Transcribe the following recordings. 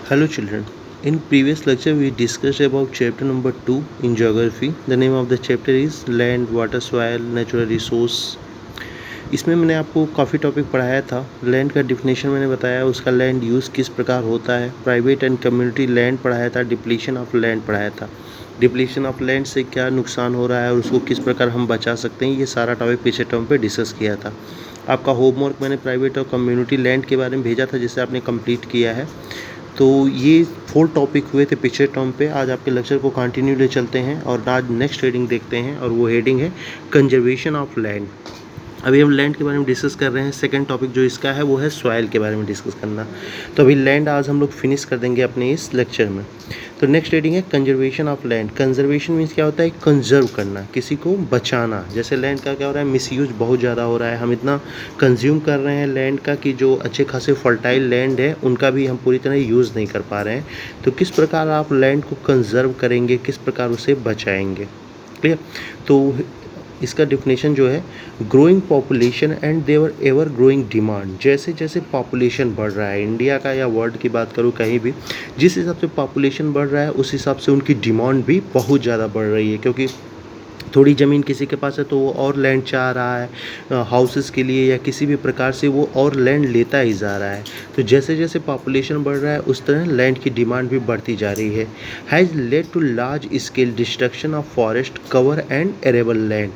Hello children. In previous lecture we discussed about chapter number 2 in geography. The name of the chapter is land, water, soil, natural resource. इसमें मैंने आपको काफ़ी topic पढ़ाया था। Land का definition मैंने बताया, उसका लैंड यूज़ किस प्रकार होता है, प्राइवेट एंड कम्युनिटी लैंड पढ़ाया था, डिप्लीशन ऑफ लैंड पढ़ाया था। डिप्लीशन ऑफ लैंड से क्या नुकसान हो रहा है और उसको किस प्रकार हम बचा सकते हैं, ये सारा टॉपिक पिछले टर्म पे डिस्कस किया था। आपका होमवर्क मैंने प्राइवेट और कम्युनिटी लैंड के बारे में भेजा था, जिसे आपने कंप्लीट किया है। तो ये 4 टॉपिक हुए थे पिछले टर्म पे। आज आपके लेक्चर को कंटिन्यू ले चलते हैं और आज नेक्स्ट हेडिंग देखते हैं, और वो हेडिंग है कंजर्वेशन ऑफ लैंड। अभी हम लैंड के बारे में डिस्कस कर रहे हैं। सेकंड टॉपिक जो इसका है वो है सॉइल के बारे में डिस्कस करना। तो अभी लैंड आज हम लोग फिनिश कर देंगे अपने इस लेक्चर में। तो नेक्स्ट हेडिंग है conservation of land. Conservation means क्या होता है? कंजर्व करना, किसी को बचाना। जैसे लैंड का क्या हो रहा है, मिसयूज बहुत ज़्यादा हो रहा है। हम इतना कंज्यूम कर रहे हैं लैंड का कि जो अच्छे खासे फर्टाइल लैंड है उनका भी हम पूरी तरह यूज़ नहीं कर पा रहे हैं। तो किस प्रकार आप लैंड को कंजर्व करेंगे, किस प्रकार उसे बचाएंगे? क्लियर? तो इसका डिफिनेशन जो है, growing population and their ever growing demand. जैसे जैसे पॉपुलेशन बढ़ रहा है, इंडिया का या वर्ल्ड की बात करूँ कहीं भी, जिस हिसाब से पॉपुलेशन बढ़ रहा है उस हिसाब से उनकी डिमांड भी बहुत ज़्यादा बढ़ रही है। क्योंकि थोड़ी ज़मीन किसी के पास है तो वो और लैंड चाह रहा है हाउसेस के लिए या किसी भी प्रकार से, वो और लैंड लेता ही जा रहा है। तो जैसे जैसे पॉपुलेशन बढ़ रहा है उस तरह लैंड की डिमांड भी बढ़ती जा रही है। Has led to large scale destruction of forest cover and arable land.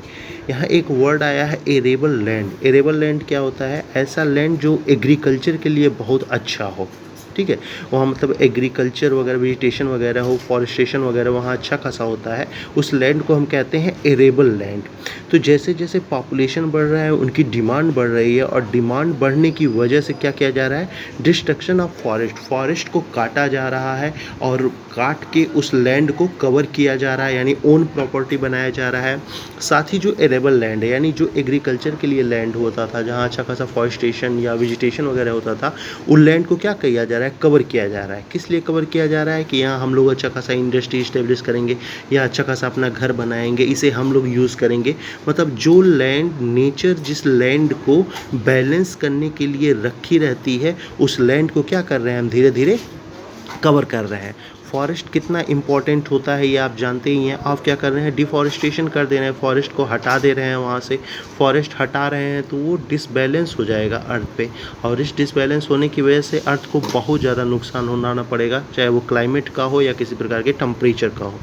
यहाँ एक वर्ड आया है एरेबल लैंड। एरेबल लैंड क्या होता है? ऐसा लैंड जो एग्रीकल्चर के लिए बहुत अच्छा हो। ठीक है, वहाँ मतलब एग्रीकल्चर वगैरह, वेजिटेशन वगैरह हो, फॉरेस्टेशन वगैरह वहाँ अच्छा खासा होता है, उस लैंड को हम कहते हैं एरेबल लैंड। तो जैसे जैसे पॉपुलेशन बढ़ रहा है उनकी डिमांड बढ़ रही है, और डिमांड बढ़ने की वजह से क्या किया जा रहा है? Destruction of forest. फॉरेस्ट को काटा जा रहा है और काट के उस लैंड को कवर किया जा रहा है, यानी ओन प्रॉपर्टी बनाया जा रहा है। साथ ही जो एरेबल लैंड है, यानी जो एग्रीकल्चर के लिए लैंड होता था, जहाँ अच्छा खासा फॉरेस्टेशन या वेजिटेशन वगैरह होता था, उन लैंड को क्या किया जा रहा है? कवर किया जा रहा है। किस लिए कवर किया जा रहा है? कि यहाँ हम लोग अच्छा खासा इंडस्ट्री इस्टेब्लिश करेंगे या अच्छा खासा अपना घर बनाएंगे, इसे हम लोग यूज़ करेंगे। मतलब जो लैंड, नेचर जिस लैंड को बैलेंस करने के लिए रखी रहती है, उस लैंड को क्या कर रहे हैं हम? धीरे धीरे कवर कर रहे हैं। फॉरेस्ट कितना इंपॉर्टेंट होता है ये आप जानते ही हैं। आप क्या कर रहे हैं? डिफॉरेस्टेशन कर दे रहे हैं, फॉरेस्ट को हटा दे रहे हैं वहाँ से। फॉरेस्ट हटा रहे हैं तो वो डिसबैलेंस हो जाएगा अर्थ पे, और इस डिसबैलेंस होने की वजह से अर्थ को बहुत ज़्यादा नुकसान होना पड़ेगा, चाहे वो क्लाइमेट का हो या किसी प्रकार के टेम्परेचर का हो।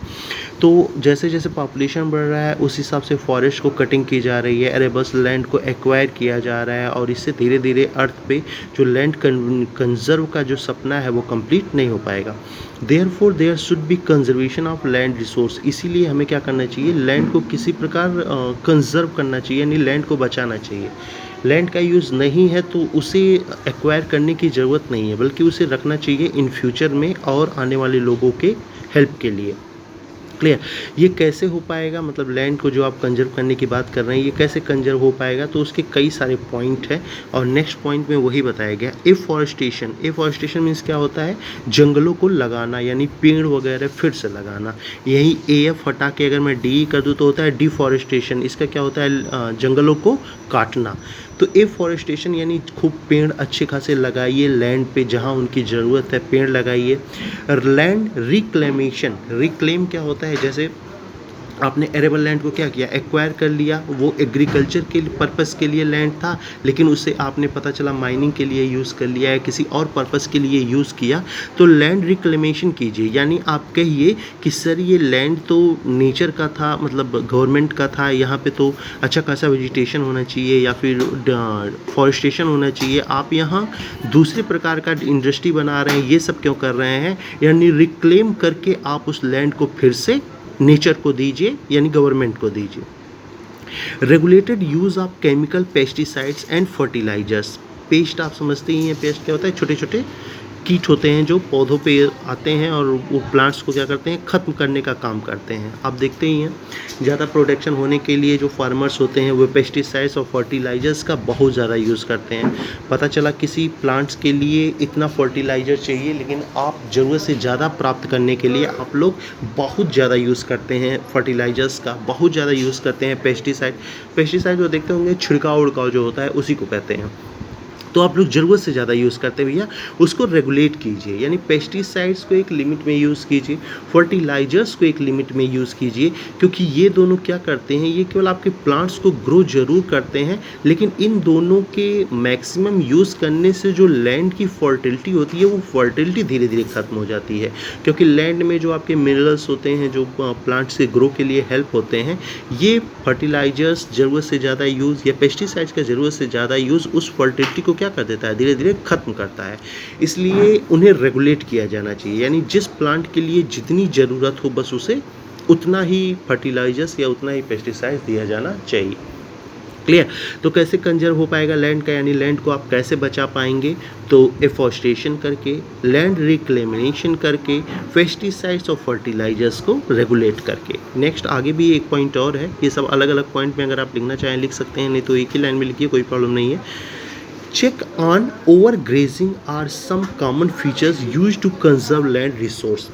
तो जैसे जैसे पॉपुलेशन बढ़ रहा है उस हिसाब से फॉरेस्ट को कटिंग की जा रही है, एरेबस लैंड को एक्वायर किया जा रहा है, और इससे धीरे धीरे अर्थ पे जो लैंड कंजर्व का जो सपना है वो कंप्लीट नहीं हो पाएगा। Therefore there should be conservation of land resource. इसीलिए हमें क्या करना चाहिए? लैंड को किसी प्रकार कंजर्व करना चाहिए, यानी लैंड को बचाना चाहिए। लैंड का यूज़ नहीं है तो उसे एक्वायर करने की ज़रूरत नहीं है, बल्कि उसे रखना चाहिए इन फ्यूचर में और आने वाले लोगों के हेल्प के लिए। क्लियर? ये कैसे हो पाएगा? मतलब लैंड को जो आप कंजर्व करने की बात कर रहे हैं, ये कैसे कंजर्व हो पाएगा? तो उसके कई सारे पॉइंट हैं, और नेक्स्ट पॉइंट में वही बताया गया। एफॉरेस्टेशन। एफॉरेस्टेशन मीन्स क्या होता है? जंगलों को लगाना, यानी पेड़ वगैरह फिर से लगाना। यही एफ हटा के अगर मैं डी कर दूँ तो होता है डिफॉरेस्टेशन। इसका क्या होता है? जंगलों को काटना। तो एफॉरेस्टेशन यानी खूब पेड़ अच्छे खासे लगाइए लैंड पे, जहाँ उनकी ज़रूरत है पेड़ लगाइए। Land reclamation. रिक्लेम क्या होता है? जैसे आपने एरेबल लैंड को क्या किया? एक्वायर कर लिया। वो एग्रीकल्चर के पर्पस के लिए लैंड था, लेकिन उसे आपने पता चला माइनिंग के लिए यूज़ कर लिया है, किसी और पर्पस के लिए यूज़ किया। तो लैंड रिक्लेमेशन कीजिए, यानी आप कहिए कि सर ये लैंड तो नेचर का था, मतलब गवर्नमेंट का था, यहाँ पे तो अच्छा खासा वेजिटेशन होना चाहिए या फिर फॉरेस्टेशन होना चाहिए। आप यहाँ दूसरे प्रकार का इंडस्ट्री बना रहे हैं, ये सब क्यों कर रहे हैं? यानी रिक्लेम करके आप उस लैंड को फिर से नेचर को दीजिए, यानी गवर्नमेंट को दीजिए। Regulated use of chemical pesticides and fertilisers. Pest आप समझते ही हैं, पेस्ट क्या होता है? छोटे छोटे कीट होते हैं जो पौधों पे आते हैं और वो प्लांट्स को क्या करते हैं? ख़त्म करने का काम करते हैं। आप देखते ही हैं ज़्यादा प्रोडक्शन होने के लिए जो फार्मर्स होते हैं वो पेस्टिसाइड्स और फर्टिलाइजर्स का बहुत ज़्यादा यूज़ करते हैं। पता चला किसी प्लांट्स के लिए इतना फर्टिलाइज़र चाहिए, लेकिन आप ज़रूरत से ज़्यादा प्राप्त करने के लिए आप लोग बहुत ज़्यादा यूज़ करते हैं फर्टिलाइजर्स का, बहुत ज़्यादा यूज़ करते हैं पेस्टिसाइड। पेस्टिसाइड जो देखते होंगे छिड़काव उड़काव जो होता है उसी को कहते हैं। तो आप लोग ज़रूरत से ज़्यादा यूज़ करते हैं भैया, उसको रेगुलेट कीजिए। यानी पेस्टिसाइड्स को एक लिमिट में यूज़ कीजिए, फर्टिलाइज़र्स को एक लिमिट में यूज़ कीजिए, क्योंकि ये दोनों क्या करते हैं, ये केवल आपके प्लांट्स को ग्रो ज़रूर करते हैं, लेकिन इन दोनों के मैक्सिमम यूज़ करने से जो लैंड की फर्टिलिटी होती है, वो फर्टिलिटी धीरे-धीरे ख़त्म हो जाती है। क्योंकि लैंड में जो आपके मिनरल्स होते हैं, जो प्लांट्स के ग्रो के लिए हेल्प होते हैं, ये फर्टिलाइज़र्स ज़रूरत से ज़्यादा यूज़ या पेस्टिसाइड्स का ज़रूरत से ज़्यादा यूज़ उस फर्टिलिटी को क्या कर देता है, धीरे धीरे ख़त्म करता है। इसलिए उन्हें रेगुलेट किया जाना चाहिए, यानी जिस प्लांट के लिए जितनी ज़रूरत हो बस उसे उतना ही फर्टिलाइजर्स या उतना ही पेस्टिसाइड्स दिया जाना चाहिए। क्लियर? तो कैसे कंजर्व हो पाएगा लैंड का, यानी लैंड को आप कैसे बचा पाएंगे? तो एफॉरेस्टेशन करके, लैंड रिक्लेमेशन करके, पेस्टिसाइड्स और फर्टिलाइजर्स को रेगुलेट करके। नेक्स्ट आगे भी एक पॉइंट और है, ये सब अलग अलग पॉइंट में अगर आप लिखना चाहें लिख सकते हैं, नहीं तो एक ही लाइन में लिखिए, कोई प्रॉब्लम नहीं है। Check on overgrazing are some common features used to conserve land resource.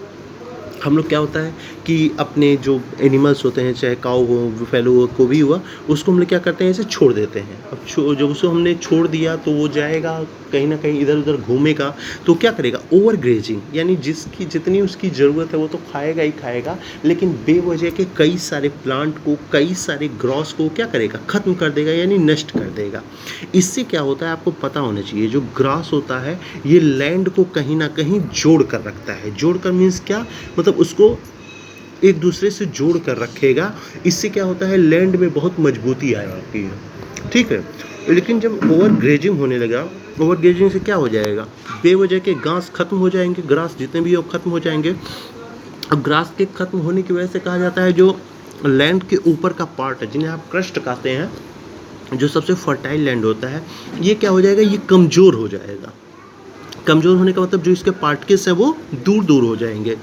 हम लोग क्या होता है कि अपने जो एनिमल्स होते हैं, चाहे काऊ हो, फैलो हो, को भी हुआ, उसको हम लोग क्या करते हैं, ऐसे छोड़ देते हैं। अब जब उसको हमने छोड़ दिया तो वो जाएगा कहीं ना कहीं इधर उधर घूमेगा, तो क्या करेगा, ओवर ग्रेजिंग, यानी जिसकी जितनी उसकी ज़रूरत है वो तो खाएगा ही खाएगा, लेकिन बेवजह के कई सारे प्लांट को, कई सारे ग्रॉस को क्या करेगा, ख़त्म कर देगा, यानी नष्ट कर देगा। इससे क्या होता है आपको पता होना चाहिए, जो ग्रास होता है ये लैंड को कहीं ना कहीं जोड़ कर रखता है। जोड़ कर मीन्स क्या, मतलब उसको एक दूसरे से जोड़ कर रखेगा। इससे क्या होता है, लैंड में बहुत मजबूती आ जाती है, ठीक है। लेकिन जब ओवर ग्रेजिंग होने लगा, ओवर ग्रेजिंग से क्या हो जाएगा, बेवजह के घास खत्म हो जाएंगे, ग्रास जितने भी हो खत्म हो जाएंगे। अब ग्रास के खत्म होने की वजह से कहा जाता है जो लैंड के ऊपर का पार्ट है, जिन्हें आप क्रस्ट कहते हैं, जो सबसे फर्टाइल लैंड होता है, ये क्या हो जाएगा, ये कमज़ोर हो जाएगा। कमज़ोर होने का मतलब जो इसके पार्टिकल्स हैं वो दूर दूर हो जाएंगे।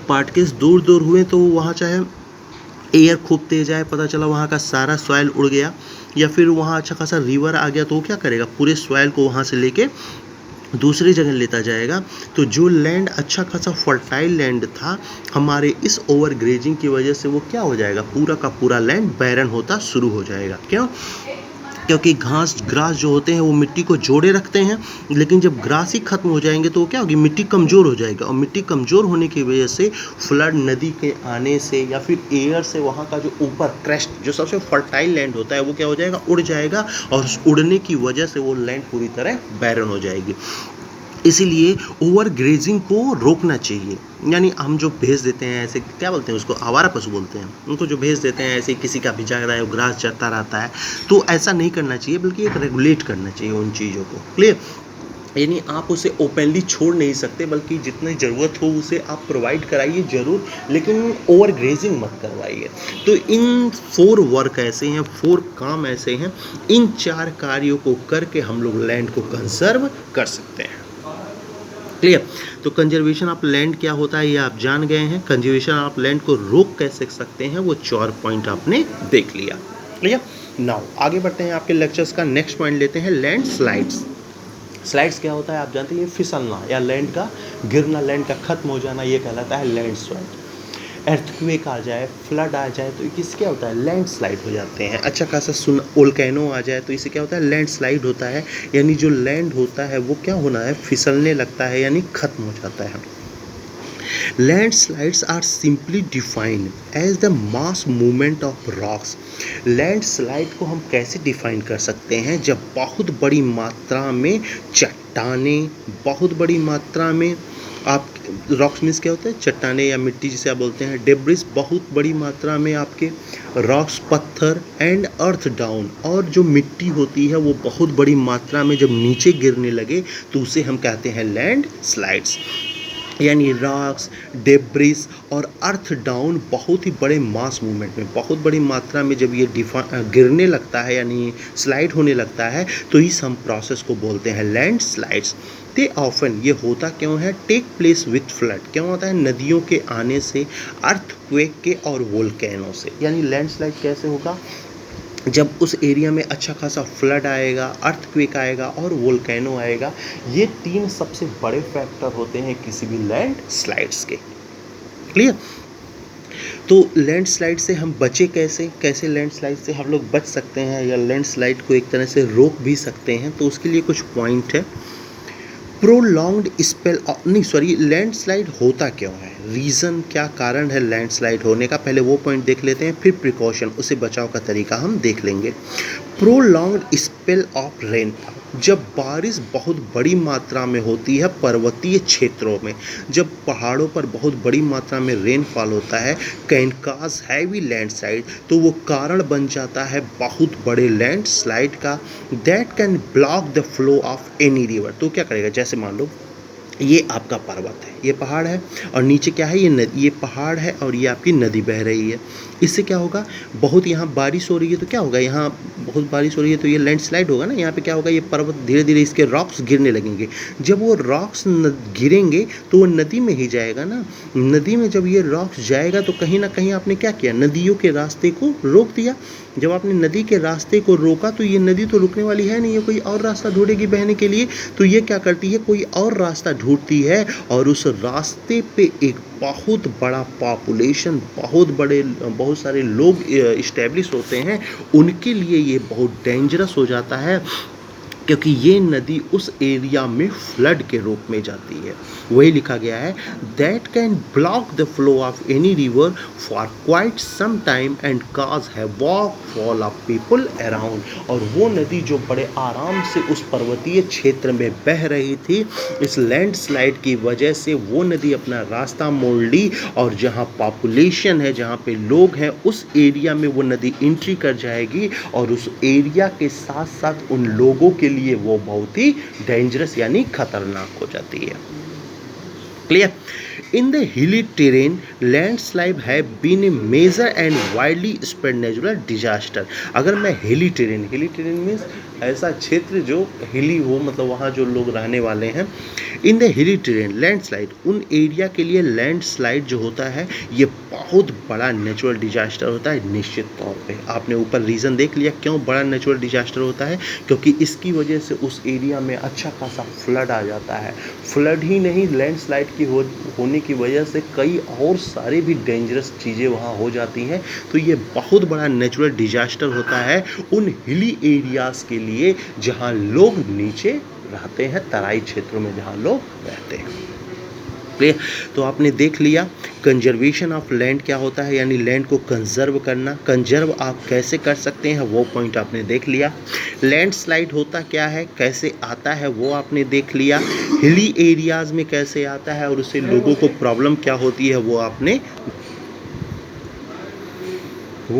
पार्टिकल्स दूर दूर हुए तो वहाँ चाहे एयर खूब तेज आए, पता चला वहाँ का सारा सॉइल उड़ गया, या फिर वहाँ अच्छा खासा रिवर आ गया, तो वो क्या करेगा, पूरे सॉइल को वहाँ से लेके दूसरी जगह लेता जाएगा। तो जो लैंड अच्छा खासा फर्टाइल लैंड था, हमारे इस ओवर ग्रेजिंग की वजह से वो क्या हो जाएगा, पूरा का पूरा लैंड बैरन होता शुरू हो जाएगा। क्यों? क्योंकि ग्रास जो होते हैं वो मिट्टी को जोड़े रखते हैं, लेकिन जब ग्रास ही खत्म हो जाएंगे तो क्या होगी, मिट्टी कमज़ोर हो जाएगी, और मिट्टी कमज़ोर होने की वजह से फ्लड नदी के आने से या फिर एयर से वहाँ का जो ऊपर क्रेस्ट, जो सबसे फर्टाइल लैंड होता है, वो क्या हो जाएगा, उड़ जाएगा, और उस उड़ने की वजह से वो लैंड पूरी तरह बैरन हो जाएगी। इसीलिए ओवर ग्रेजिंग को रोकना चाहिए। यानी हम जो भेज देते हैं ऐसे, क्या बोलते हैं उसको, आवारा पशु बोलते हैं उनको, जो भेज देते हैं ऐसे किसी का भी जा रहा है, ग्रास चरता रहता है, तो ऐसा नहीं करना चाहिए, बल्कि एक रेगुलेट करना चाहिए उन चीज़ों को। क्लियर? यानी आप उसे ओपनली छोड़ नहीं सकते, बल्कि जितनी ज़रूरत हो उसे आप प्रोवाइड कराइए ज़रूर, लेकिन ओवर ग्रेजिंग मत करवाइए। तो इन 4 वर्क ऐसे हैं, 4 काम ऐसे हैं, इन 4 कार्यों को करके हम लोग लैंड को कंजर्व कर सकते हैं। क्लियर? तो कंजर्वेशन ऑफ लैंड क्या होता है ये आप जान गए हैं। कंजर्वेशन ऑफ लैंड को रोक कैसे सकते हैं वो 4 पॉइंट आपने देख लिया। क्लियर? नाउ आगे बढ़ते हैं, आपके लेक्चर्स का नेक्स्ट पॉइंट लेते हैं, लैंड स्लाइड्स। स्लाइड्स क्या होता है आप जानते हैं, फिसलना या लैंड का गिरना, लैंड का खत्म हो जाना, ये कहलाता है लैंड स्लाइड। अर्थक्वेक आ जाए, फ्लड आ जाए, तो किससे क्या होता है, लैंड स्लाइड हो जाते हैं। अच्छा खासा वोल्केनो आ जाए तो इससे क्या होता है, लैंड स्लाइड होता है, यानी जो लैंड होता है वो क्या होना है, फिसलने लगता है, यानी खत्म हो जाता है। Landslides are simply defined as the mass movement of rocks. Landslide को हम कैसे डिफाइन कर सकते हैं, जब बहुत बड़ी मात्रा में चट्टानें, बहुत बड़ी मात्रा में आप, रॉक्स मीन्स क्या होता है, चट्टानें या मिट्टी जिसे आप बोलते हैं, डेब्रिस, बहुत बड़ी मात्रा में आपके रॉक्स, पत्थर एंड अर्थ डाउन, और जो मिट्टी होती है वो बहुत बड़ी मात्रा में जब नीचे गिरने लगे तो उसे हम कहते हैं लैंड स्लाइड्स। यानी रॉक्स, डेब्रिस और अर्थ डाउन बहुत ही बड़े मास मूवमेंट में, बहुत बड़ी मात्रा में जब ये गिरने लगता है, यानी स्लाइड होने लगता है, तो इस हम प्रोसेस को बोलते हैं लैंड स्लाइड्स। ते ऑफन, ये होता क्यों है, टेक प्लेस विथ फ्लड, क्यों होता है, नदियों के आने से, अर्थक्वेक के और वोल्केनो से। यानी लैंडस्लाइड कैसे होगा, जब उस एरिया में अच्छा खासा फ्लड आएगा, अर्थक्वेक आएगा और वोल्केनो आएगा। ये 3 सबसे बड़े फैक्टर होते हैं किसी भी लैंड स्लाइड्स के। क्लियर? तो लैंडस्लाइड से हम बचे कैसे? कैसे लैंडस्लाइड से हम लोग बच सकते हैं या लैंडस्लाइड को एक तरह से रोक भी सकते हैं? तो उसके लिए कुछ पॉइंट है। प्रोलॉन्ग्ड स्पेल नहीं सॉरी लैंडस्लाइड होता क्यों है, रीज़न क्या कारण है लैंडस्लाइड होने का, पहले वो पॉइंट देख लेते हैं, फिर प्रिकॉशन उससे बचाव का तरीका हम देख लेंगे। प्रोलॉन्ग्ड स्पेल ऑफ रेनफॉल, जब बारिश बहुत बड़ी मात्रा में होती है पर्वतीय क्षेत्रों में, जब पहाड़ों पर बहुत बड़ी मात्रा में रेनफॉल होता है, कैन काज हैवी लैंडस्लाइड, तो वो कारण बन जाता है बहुत बड़े लैंडस्लाइड का। That can block the flow of any river, तो क्या करेगा, जैसे मान लो ये आपका पर्वत है, ये पहाड़ है और नीचे क्या है, ये नदी, ये पहाड़ है और ये आपकी नदी बह रही है। इससे क्या होगा, बहुत यहाँ बारिश हो रही है तो क्या होगा, यहाँ बहुत बारिश हो रही है तो ये लैंडस्लाइड होगा ना, यहाँ पे क्या होगा, ये पर्वत धीरे धीरे इसके रॉक्स गिरने लगेंगे। जब वो रॉक्स गिरेंगे तो वो नदी में ही जाएगा ना, नदी में जब ये रॉक्स जाएगा तो कहीं ना कहीं आपने क्या किया, नदियों के रास्ते को रोक दिया। जब आपने नदी के रास्ते को रोका तो ये नदी तो रुकने वाली है नहीं, ये कोई और रास्ता ढूंढेगी बहने के लिए, तो ये क्या करती है, कोई और रास्ता ढूंढती है और उस रास्ते पे एक बहुत बड़ा पॉपुलेशन, बहुत सारे लोग इस्टेब्लिश होते हैं, उनके लिए ये बहुत डेंजरस हो जाता है क्योंकि ये नदी उस एरिया में फ्लड के रूप में जाती है। वही लिखा गया है, that can block the flow of any river for quite some time and cause havoc fall of people around, और वो नदी जो बड़े आराम से उस पर्वतीय क्षेत्र में बह रही थी, इस लैंडस्लाइड की वजह से वो नदी अपना रास्ता मोड़ ली और जहाँ पॉपुलेशन है, जहाँ पे लोग हैं, उस एरिया में वो नदी एंट्री कर जाएगी और उस एरिया के साथ साथ उन लोगों के लिए वो बहुत ही डेंजरस यानी खतरनाक हो जाती है। Clear? In the hilly terrain landslide have been a major and widely spread natural disaster. अगर मैं हिली टेरेन मीन्स ऐसा क्षेत्र जो हिली हो, मतलब वहाँ जो लोग रहने वाले हैं, इन द हिली टेरेन लैंडस्लाइड, उन एरिया के लिए लैंडस्लाइड जो होता है ये बहुत बड़ा नेचुरल डिजास्टर होता है। निश्चित तौर पे आपने ऊपर रीज़न देख लिया क्यों बड़ा नेचुरल डिजास्टर होता है, क्योंकि इसकी वजह से उस एरिया में अच्छा खासा फ्लड आ जाता है। फ्लड ही नहीं, लैंडस्लाइड की होने की वजह से कई और सारे भी डेंजरस चीज़ें वहाँ हो जाती हैं। तो ये बहुत बड़ा नेचुरल डिजास्टर होता है उन हिली एरियाज़ के लिए जहाँ लोग नीचे रहते हैं, तराई क्षेत्रों में जहाँ लोग रहते हैं। क्लियर? तो आपने देख लिया कंजर्वेशन ऑफ लैंड क्या होता है, यानी लैंड को कंजर्व करना। कंजर्व आप कैसे कर सकते हैं वो पॉइंट आपने देख लिया। लैंडस्लाइड होता क्या है, कैसे आता है वो आपने देख लिया। हिली एरियाज़ में कैसे आता है और उससे लोगों को प्रॉब्लम क्या होती है वो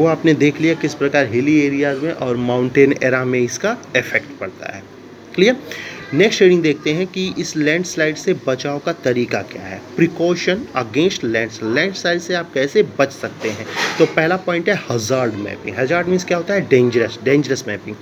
आपने देख लिया, किस प्रकार हिली एरियाज़ में और माउंटेन एरा में इसका इफेक्ट पड़ता है। क्लियर? नेक्स्ट रीडिंग देखते हैं कि इस लैंडस्लाइड से बचाव का तरीका क्या है। प्रिकॉशन अगेंस्ट लैंडस्लाइड से आप कैसे बच सकते हैं। तो पहला पॉइंट है हजार्ड मैपिंग। हजार्ड मीन्स क्या होता है, dangerous mapping.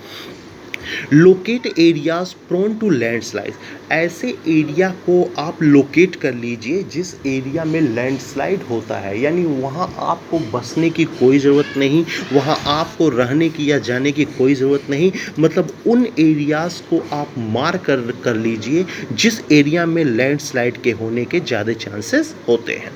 Locate areas prone to landslide, ऐसे एरिया को आप लोकेट कर लीजिए जिस एरिया में लैंडस्लाइड होता है, यानी वहाँ आपको बसने की कोई ज़रूरत नहीं, वहाँ आपको रहने की या जाने की कोई ज़रूरत नहीं, मतलब उन एरियाज़ को आप मार्क कर लीजिए जिस एरिया में लैंडस्लाइड के होने के ज़्यादा चांसेस होते हैं।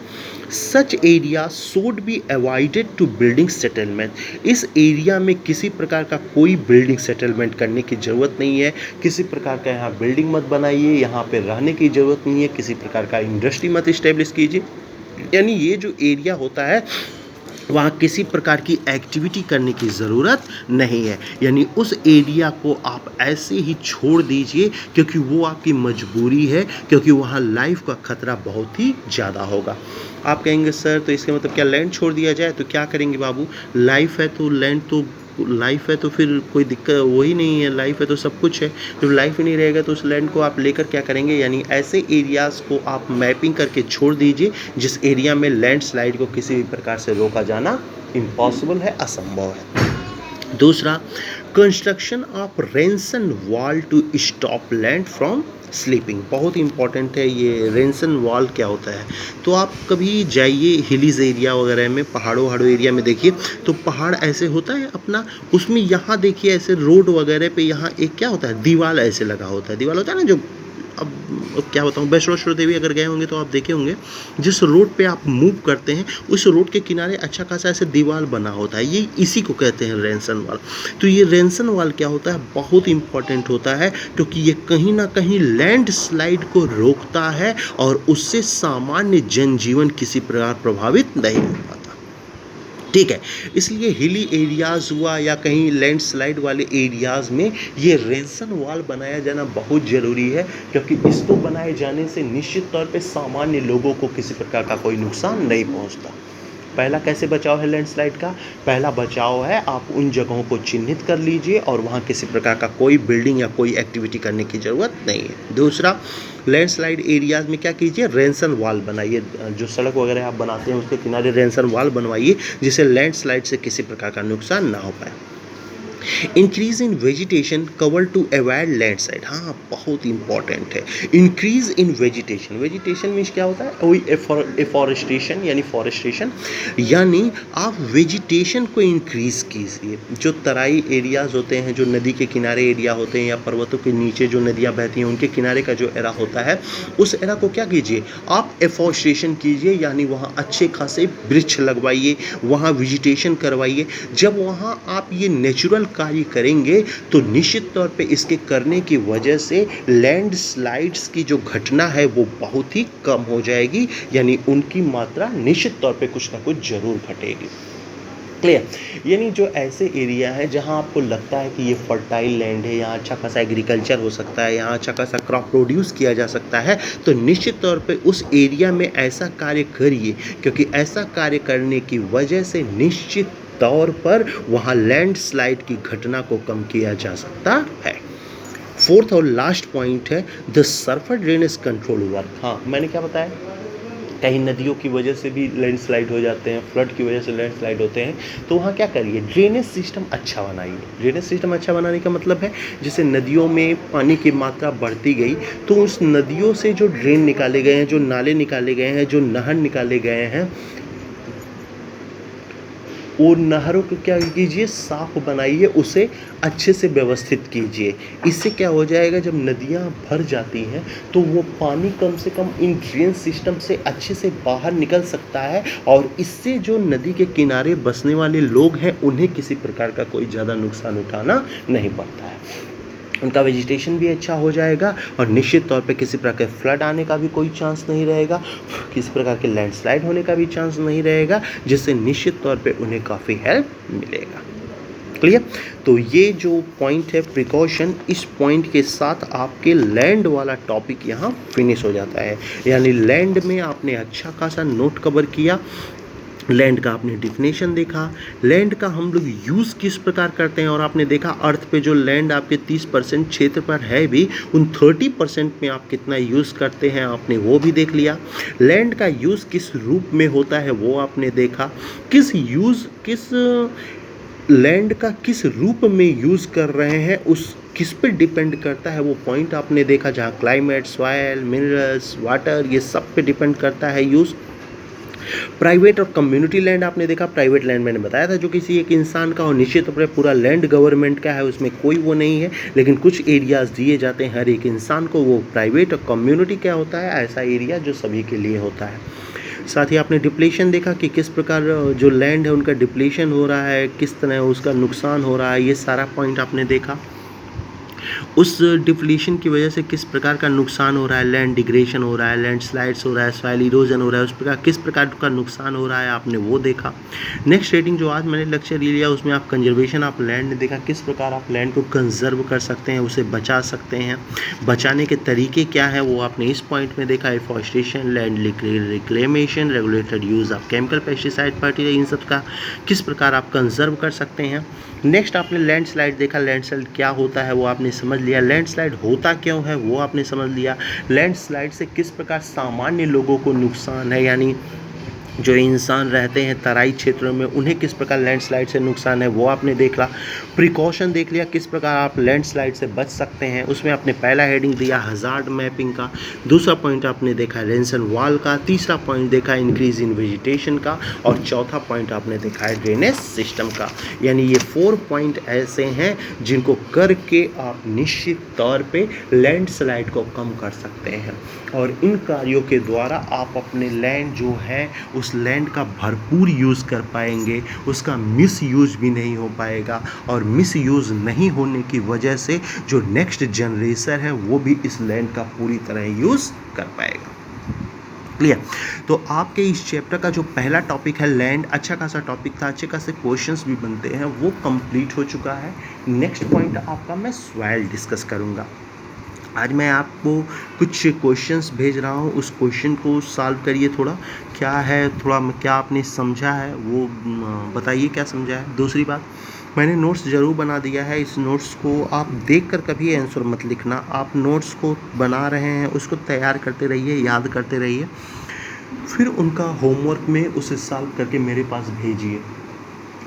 Such area should be avoided to building settlement, इस एरिया में किसी प्रकार का कोई बिल्डिंग सेटलमेंट करने की ज़रूरत नहीं है, किसी प्रकार का यहाँ बिल्डिंग मत बनाइए, यहाँ पे रहने की ज़रूरत नहीं है, किसी प्रकार का इंडस्ट्री मत इस्टेब्लिश कीजिए। यानी ये जो एरिया होता है वहाँ किसी प्रकार की एक्टिविटी करने की ज़रूरत नहीं है, यानी उस एरिया को आप ऐसे ही छोड़ दीजिए क्योंकि वो आपकी मजबूरी है, क्योंकि वहाँ लाइफ का खतरा बहुत ही ज़्यादा होगा। आप कहेंगे सर तो इसका मतलब क्या लैंड छोड़ दिया जाए, तो क्या करेंगे बाबू, लाइफ है तो लैंड तो लाइफ है तो फिर कोई दिक्कत वही नहीं है, लाइफ है तो सब कुछ है। जब लाइफ ही नहीं रहेगा तो उस लैंड को आप लेकर क्या करेंगे, यानी ऐसे एरियाज़ को आप मैपिंग करके छोड़ दीजिए जिस एरिया में लैंडस्लाइड को किसी भी प्रकार से रोका जाना इम्पॉसिबल है, असंभव है। दूसरा, construction of retention wall to stop land from slipping, बहुत इंपॉर्टेंट है ये रेंसन वॉल क्या होता है। तो आप कभी जाइए हिलीज एरिया वगैरह में, पहाड़ों एरिया में देखिए तो पहाड़ ऐसे होता है अपना, उसमें यहाँ देखिए ऐसे रोड वगैरह पे यहाँ एक क्या होता है, दीवार ऐसे लगा होता है, दीवार होता है ना जो अब क्या बताऊँ, वैष्णो देवी अगर गए होंगे तो आप देखे होंगे जिस रोड पे आप मूव करते हैं उस रोड के किनारे अच्छा खासा ऐसे दीवार बना होता है, ये इसी को कहते हैं रेंसन वाल। तो ये रेंसन वाल क्या होता है, बहुत इंपॉर्टेंट होता है क्योंकि ये कहीं ना कहीं लैंडस्लाइड को रोकता है और उससे सामान्य जनजीवन किसी प्रकार प्रभावित नहीं हो पाता। ठीक है, इसलिए हिली एरियाज़ हुआ या कहीं लैंडस्लाइड वाले एरियाज़ में ये रेंसन वॉल बनाया जाना बहुत ज़रूरी है, क्योंकि इसको बनाए जाने से निश्चित तौर पे सामान्य लोगों को किसी प्रकार का कोई नुकसान नहीं पहुंचता। पहला कैसे बचाव है लैंडस्लाइड का, पहला बचाव है आप उन जगहों को चिन्हित कर लीजिए और वहाँ किसी प्रकार का कोई बिल्डिंग या कोई एक्टिविटी करने की ज़रूरत नहीं है। दूसरा, लैंडस्लाइड एरियाज़ में क्या कीजिए, रेंसन वॉल बनाइए, जो सड़क वगैरह आप बनाते हैं उसके किनारे रेंसन वॉल बनवाइए जिससे लैंडस्लाइड से किसी प्रकार का नुकसान ना हो पाए। Increase in vegetation cover to avoid landslide, हाँ बहुत इंपॉर्टेंट है। Increase in vegetation, vegetation means क्या होता है, वही एफॉरेस्टेशन यानी फॉरेस्टेशन, यानी आप वेजिटेशन को इंक्रीज कीजिए। जो तराई एरियाज होते हैं, जो नदी के किनारे एरिया होते हैं या पर्वतों के नीचे जो नदियाँ बहती हैं उनके किनारे का जो एरा होता है उस एरा को क्या कीजिए, आप एफॉरेस्टेशन कीजिए, यानी वहाँ अच्छे खासे वृक्ष लगवाइए, वहाँ वेजिटेशन करवाइए। जब वहाँ आप ये नेचुरल कार्य करेंगे तो निश्चित तौर पे इसके करने की वजह से लैंडस्लाइड्स की जो घटना है वो बहुत ही कम हो जाएगी, यानी उनकी मात्रा निश्चित तौर पे कुछ ना कुछ जरूर घटेगी। क्लियर, यानी जो ऐसे एरिया है जहां आपको लगता है कि ये फर्टाइल लैंड है, यहाँ अच्छा खासा एग्रीकल्चर हो सकता है, यहाँ अच्छा खासा क्रॉप प्रोड्यूस किया जा सकता है, तो निश्चित तौर पे उस एरिया में ऐसा कार्य करिए, क्योंकि ऐसा कार्य करने की वजह से निश्चित तौर पर वहाँ लैंडस्लाइड की घटना को कम किया जा सकता है। फोर्थ और लास्ट पॉइंट है the surface drainage control work. हाँ, मैंने क्या बताया, कहीं नदियों की वजह से भी लैंडस्लाइड हो जाते हैं, फ्लड की वजह से लैंडस्लाइड होते हैं, तो वहाँ क्या करिए, ड्रेनेज सिस्टम अच्छा बनाइए। ड्रेनेज सिस्टम अच्छा बनाने का मतलब है जैसे नदियों में पानी की मात्रा बढ़ती गई तो उस नदियों से जो ड्रेन निकाले गए हैं, जो नाले निकाले गए हैं, जो नहर निकाले गए हैं, वो नहरों को क्या कीजिए, साफ बनाइए, उसे अच्छे से व्यवस्थित कीजिए। इससे क्या हो जाएगा, जब नदियाँ भर जाती हैं तो वो पानी कम से कम इन ड्रेन सिस्टम से अच्छे से बाहर निकल सकता है और इससे जो नदी के किनारे बसने वाले लोग हैं उन्हें किसी प्रकार का कोई ज़्यादा नुकसान उठाना नहीं पड़ता है। उनका वेजिटेशन भी अच्छा हो जाएगा और निश्चित तौर पे किसी प्रकार के फ्लड आने का भी कोई चांस नहीं रहेगा, किसी प्रकार के लैंडस्लाइड होने का भी चांस नहीं रहेगा, जिससे निश्चित तौर पे उन्हें काफ़ी हेल्प मिलेगा। क्लियर, तो ये जो पॉइंट है प्रिकॉशन, इस पॉइंट के साथ आपके लैंड वाला टॉपिक यहाँ फिनिश हो जाता है। यानी लैंड में आपने अच्छा खासा नोट कवर किया, लैंड का आपने डिफिनेशन देखा, लैंड का हम लोग यूज़ किस प्रकार करते हैं, और आपने देखा अर्थ पे जो लैंड आपके 30% क्षेत्र पर है भी, उन 30% में आप कितना यूज़ करते हैं आपने वो भी देख लिया। लैंड का यूज़ किस रूप में होता है वो आपने देखा, किस लैंड का किस रूप में यूज़ कर रहे हैं उस किस पे डिपेंड करता है वो पॉइंट आपने देखा, जहाँ क्लाइमेट, सॉयल, मिनरल्स, वाटर, ये सब पे डिपेंड करता है यूज़। प्राइवेट और कम्युनिटी लैंड आपने देखा, प्राइवेट लैंड मैंने बताया था जो किसी एक इंसान का, और निश्चित तौर पर पूरा लैंड गवर्नमेंट का है, उसमें कोई वो नहीं है, लेकिन कुछ एरियाज़ दिए जाते हैं हर एक इंसान को, वो प्राइवेट और कम्युनिटी क्या होता है, ऐसा एरिया जो सभी के लिए होता है। साथ ही आपने डिप्लेशन देखा कि किस प्रकार जो लैंड है उनका डिप्लेशन हो रहा है, किस तरह उसका नुकसान हो रहा है, ये सारा पॉइंट आपने देखा। उस डिप्लीशन की वजह से किस प्रकार का नुकसान हो रहा है, लैंड डिग्रेशन हो रहा है, लैंडस्लाइड्स हो रहा है, सॉइल इरोजन हो रहा है, उस प्रकार किस प्रकार का नुकसान हो रहा है आपने वो देखा। नेक्स्ट रेटिंग जो आज मैंने लेक्चर लिया उसमें आप कंजर्वेशन ऑफ लैंड ने देखा, किस प्रकार आप लैंड को कंजर्व कर सकते हैं, उसे बचा सकते हैं, बचाने के तरीके क्या है वो आपने इस पॉइंट में देखा। Afforestation, land reclamation, regulated use of chemical, pesticide, fertiliser, इन सब का किस प्रकार आप कंजर्व कर सकते हैं। नेक्स्ट आपने लैंडस्लाइड देखा, लैंडस्लाइड क्या होता है वो आपने समझ लिया, लैंडस्लाइड होता क्यों है वो आपने समझ लिया, लैंडस्लाइड से किस प्रकार सामान्य लोगों को नुकसान है, यानी जो इंसान रहते हैं तराई क्षेत्रों में उन्हें किस प्रकार लैंडस्लाइड से नुकसान है वो आपने देख ला। प्रिकॉशन देख लिया किस प्रकार आप लैंडस्लाइड से बच सकते हैं, उसमें आपने पहला हेडिंग दिया हज़ार्ड मैपिंग का, दूसरा पॉइंट आपने देखा रेंसन वॉल का, तीसरा पॉइंट देखा इंक्रीज इन वेजिटेशन का, और चौथा पॉइंट आपने देखा है ड्रेनेज सिस्टम का। यानी ये 4 पॉइंट ऐसे हैं जिनको करके आप निश्चित तौर पे लैंडस्लाइड को कम कर सकते हैं, और इन कार्यों के द्वारा आप अपने लैंड जो है उस लैंड का भरपूर यूज़ कर पाएंगे, उसका मिस यूज़ भी नहीं हो पाएगा, और मिस यूज़ नहीं होने की वजह से जो नेक्स्ट जनरेशन है वो भी इस लैंड का पूरी तरह यूज़ कर पाएगा। क्लियर? तो आपके इस चैप्टर का जो पहला टॉपिक है लैंड, अच्छा खासा टॉपिक था, अच्छे खासे क्वेश्चंस भी बनते हैं, वो कंप्लीट हो चुका है। नेक्स्ट पॉइंट आपका मैं सॉइल डिस्कस करूँगा। आज मैं आपको कुछ क्वेश्चंस भेज रहा हूँ, उस क्वेश्चन को सॉल्व करिए। थोड़ा क्या है, थोड़ा क्या आपने समझा है वो बताइए, क्या समझा है। दूसरी बात, मैंने नोट्स ज़रूर बना दिया है, इस नोट्स को आप देखकर कभी आंसर मत लिखना, आप नोट्स को बना रहे हैं उसको तैयार करते रहिए, याद करते रहिए, फिर उनका होमवर्क में उसे सॉल्व करके मेरे पास भेजिए।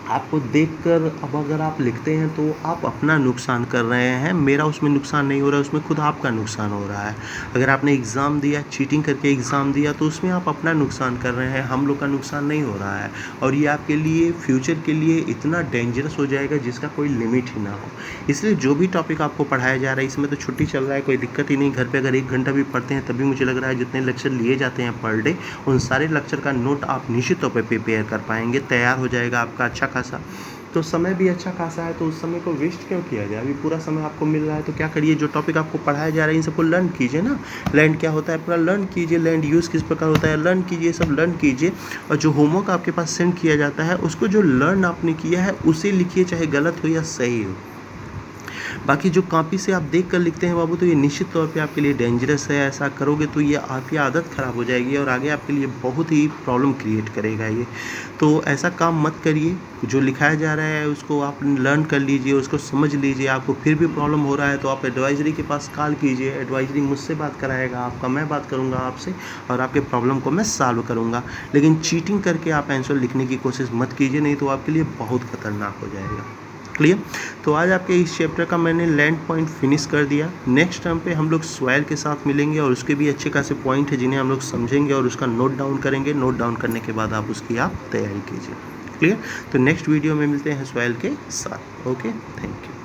आपको देखकर अब अगर आप लिखते हैं तो आप अपना नुकसान कर रहे हैं, मेरा उसमें नुकसान नहीं हो रहा है, उसमें खुद आपका नुकसान हो रहा है। अगर आपने एग्ज़ाम दिया, चीटिंग करके एग्ज़ाम दिया, तो उसमें आप अपना नुकसान कर रहे हैं, हम लोग का नुकसान नहीं हो रहा है, और ये आपके लिए फ्यूचर के लिए इतना डेंजरस हो जाएगा जिसका कोई लिमिट ही ना हो। इसलिए जो भी टॉपिक आपको पढ़ाया जा रहा है, इसमें तो छुट्टी चल रहा है, कोई दिक्कत ही नहीं, घर पर अगर 1 घंटा भी पढ़ते हैं तभी मुझे लग रहा है जितने लेक्चर लिए जाते हैं पर डे, उन सारे लेक्चर का नोट आप निश्चित तौर पर प्रिपेयर कर पाएंगे, तैयार हो जाएगा आपका अच्छा खासा। तो समय भी अच्छा खासा है, तो उस समय को वेस्ट क्यों किया जाए, अभी पूरा समय आपको मिल रहा है तो क्या करिए, जो टॉपिक आपको पढ़ाया जा रहा है इन सबको लर्न कीजिए ना। लैंड क्या होता है पूरा लर्न कीजिए, लैंड यूज़ किस प्रकार होता है लर्न कीजिए, सब लर्न कीजिए, और जो होमवर्क आपके पास सेंड किया जाता है उसको जो लर्न आपने किया है उसे लिखिए, चाहे गलत हो या सही हो। बाकी जो कॉपी से आप देख कर लिखते हैं बाबू, तो ये निश्चित तौर पे आपके लिए डेंजरस है, ऐसा करोगे तो ये आपकी आदत ख़राब हो जाएगी और आगे आपके लिए बहुत ही प्रॉब्लम क्रिएट करेगा ये। तो ऐसा काम मत करिए, जो लिखाया जा रहा है उसको आप लर्न कर लीजिए, उसको समझ लीजिए। आपको फिर भी प्रॉब्लम हो रहा है तो आप एडवाइजरी के पास कॉल कीजिए, एडवाइजरी मुझसे बात कराएगा आपका, मैं बात करूँगा आपसे और आपके प्रॉब्लम को मैं सॉल्व करूँगा। लेकिन चीटिंग करके आप आंसर लिखने की कोशिश मत कीजिए, नहीं तो आपके लिए बहुत ख़तरनाक हो जाएगा। क्लियर? तो आज आपके इस चैप्टर का मैंने लैंड पॉइंट फिनिश कर दिया। नेक्स्ट टर्म पे हम लोग सॉइल के साथ मिलेंगे और उसके भी अच्छे खासे पॉइंट है जिन्हें हम लोग समझेंगे और उसका नोट डाउन करेंगे। नोट डाउन करने के बाद आप उसकी तैयारी कीजिए। क्लियर? तो नेक्स्ट वीडियो में मिलते हैं सॉइल के साथ। Okay, thank you.